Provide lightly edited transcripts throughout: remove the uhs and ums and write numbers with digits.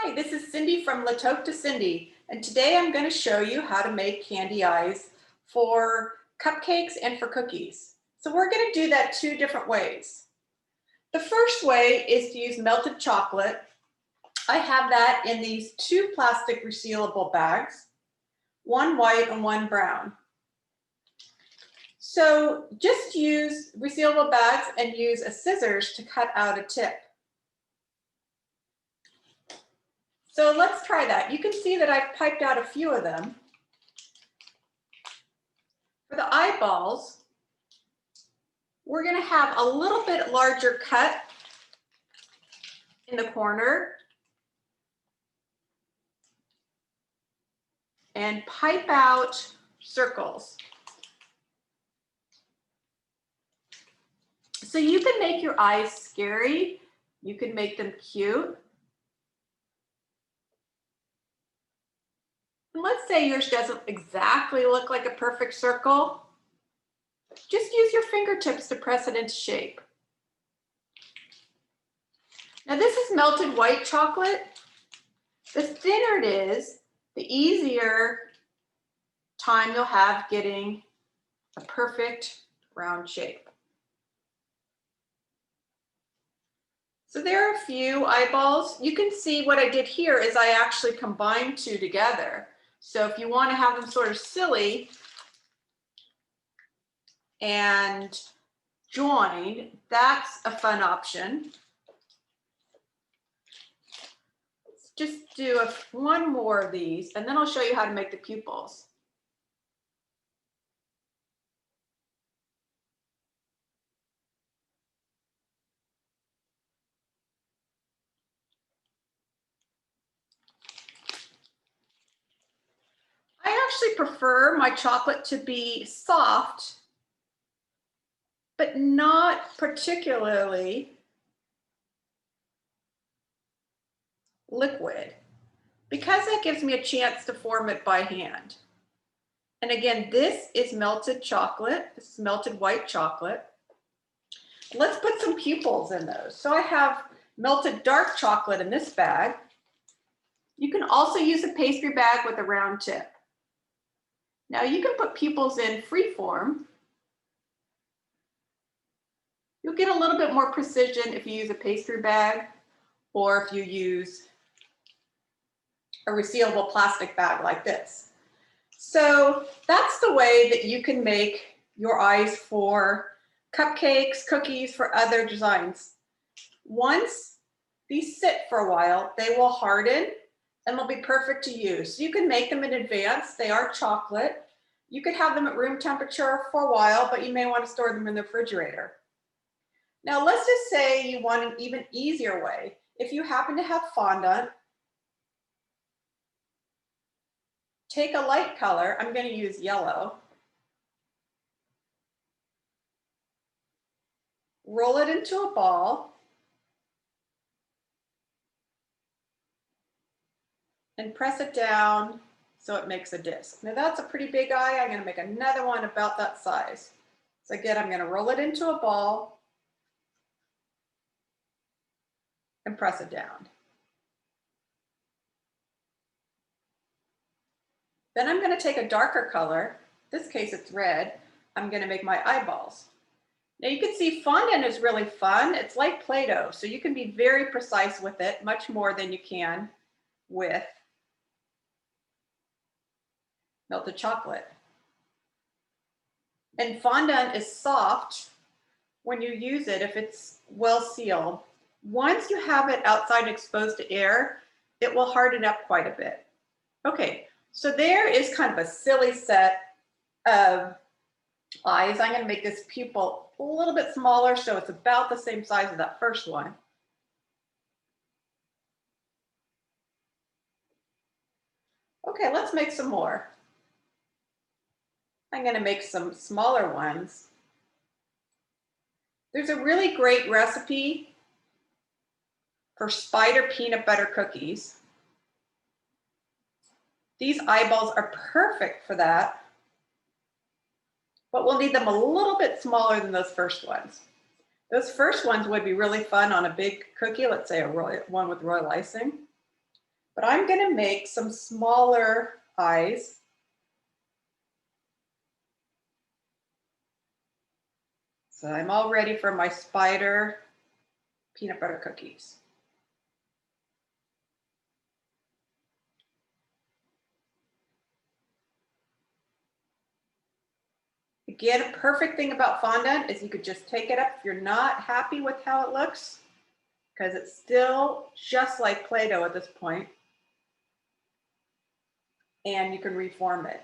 Hi, this is Cindy from La Toque to Cindy, and today I'm going to show you how to make candy eyes for cupcakes and for cookies. So we're going to do that two different ways. The first way is to use melted chocolate. I have that in these two plastic resealable bags, one white and one brown. So just use resealable bags and use a scissors to cut out a tip. So let's try that. You can see that I've piped out a few of them. For the eyeballs, we're going to have a little bit larger cut in the corner and pipe out circles. So you can make your eyes scary, you can make them cute. And let's say yours doesn't exactly look like a perfect circle. Just use your fingertips to press it into shape. Now this is melted white chocolate. The thinner it is, the easier time you'll have getting a perfect round shape. So there are a few eyeballs. You can see what I did here is I actually combined two together. So if you want to have them sort of silly and joined, that's a fun option. Let's just do one more of these, and then I'll show you how to make the pupils. I actually prefer my chocolate to be soft, but not particularly liquid, because that gives me a chance to form it by hand. And again, this is melted chocolate. This is melted white chocolate. Let's put some pupils in those. So I have melted dark chocolate in this bag. You can also use a pastry bag with a round tip. Now you can put pupils in free form. You'll get a little bit more precision if you use a pastry bag or if you use a resealable plastic bag like this. So that's the way that you can make your eyes for cupcakes, cookies, for other designs. Once these sit for a while, they will harden and they'll be perfect to use. So you can make them in advance. They are chocolate. You could have them at room temperature for a while, but you may want to store them in the refrigerator. Now let's just say you want an even easier way. If you happen to have fondant, take a light color. I'm going to use yellow. Roll it into a ball and press it down so it makes a disc. Now that's a pretty big eye. I'm going to make another one about that size. So again, I'm going to roll it into a ball and press it down. Then I'm going to take a darker color. In this case, it's red. I'm going to make my eyeballs. Now you can see fondant is really fun. It's like Play-Doh, so you can be very precise with it, much more than you can with melted chocolate. And fondant is soft when you use it if it's well sealed. Once you have it outside and exposed to air, it will harden up quite a bit. Okay, so there is kind of a silly set of eyes. I'm going to make this pupil a little bit smaller so it's about the same size as that first one. Okay, let's make some more. I'm going to make some smaller ones. There's a really great recipe for spider peanut butter cookies. These eyeballs are perfect for that, but we'll need them a little bit smaller than those first ones. Those first ones would be really fun on a big cookie, let's say one with royal icing. But I'm going to make some smaller eyes. So I'm all ready for my spider peanut butter cookies. Again, a perfect thing about fondant is you could just take it up if you're not happy with how it looks, because it's still just like Play-Doh at this point, and you can reform it.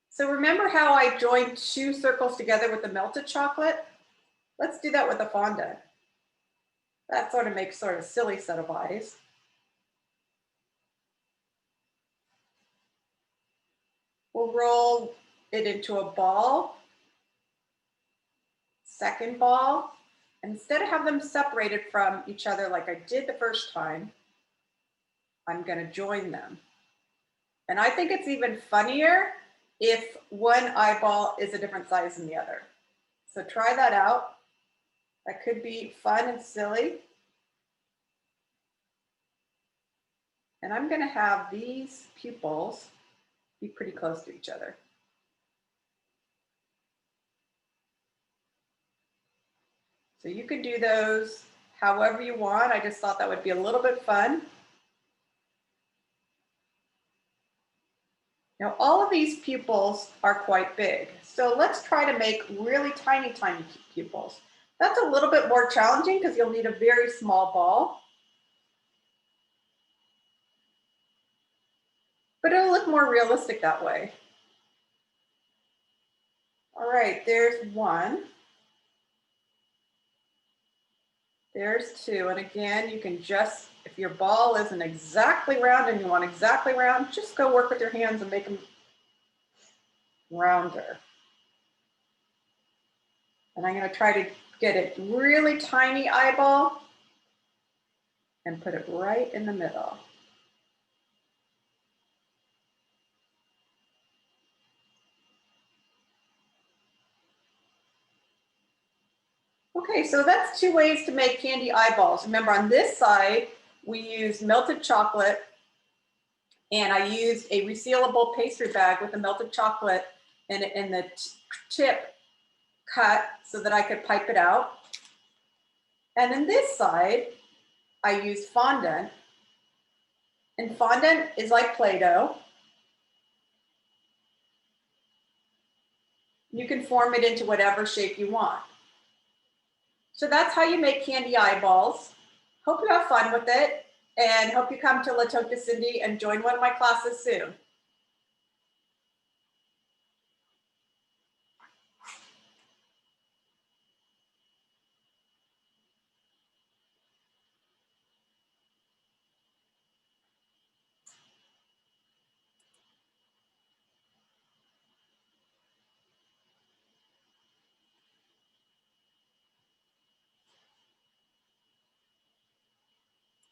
So remember how I joined 2 circles together with the melted chocolate? Let's do that with the fondant. That sort of makes sort of silly set of eyes. We'll roll it into a ball, second ball. Instead of have them separated from each other like I did the first time, I'm going to join them. And I think it's even funnier if one eyeball is a different size than the other. So try that out. That could be fun and silly. And I'm going to have these pupils be pretty close to each other. So you could do those however you want. I just thought that would be a little bit fun. Now all of these pupils are quite big. So let's try to make really tiny, tiny pupils. That's a little bit more challenging because you'll need a very small ball. But it'll look more realistic that way. All right, there's one. There's 2, and again, you can just, if your ball isn't exactly round and you want exactly round, just go work with your hands and make them rounder. And I'm going to try to get a really tiny eyeball and put it right in the middle. Okay, so that's 2 ways to make candy eyeballs. Remember, on this side, we used melted chocolate, and I used a resealable pastry bag with the melted chocolate and the tip cut so that I could pipe it out. And then this side, I used fondant. And fondant is like Play-Doh. You can form it into whatever shape you want. So that's how you make candy eyeballs. Hope you have fun with it, and hope you come to La Toca Cindy and join one of my classes soon.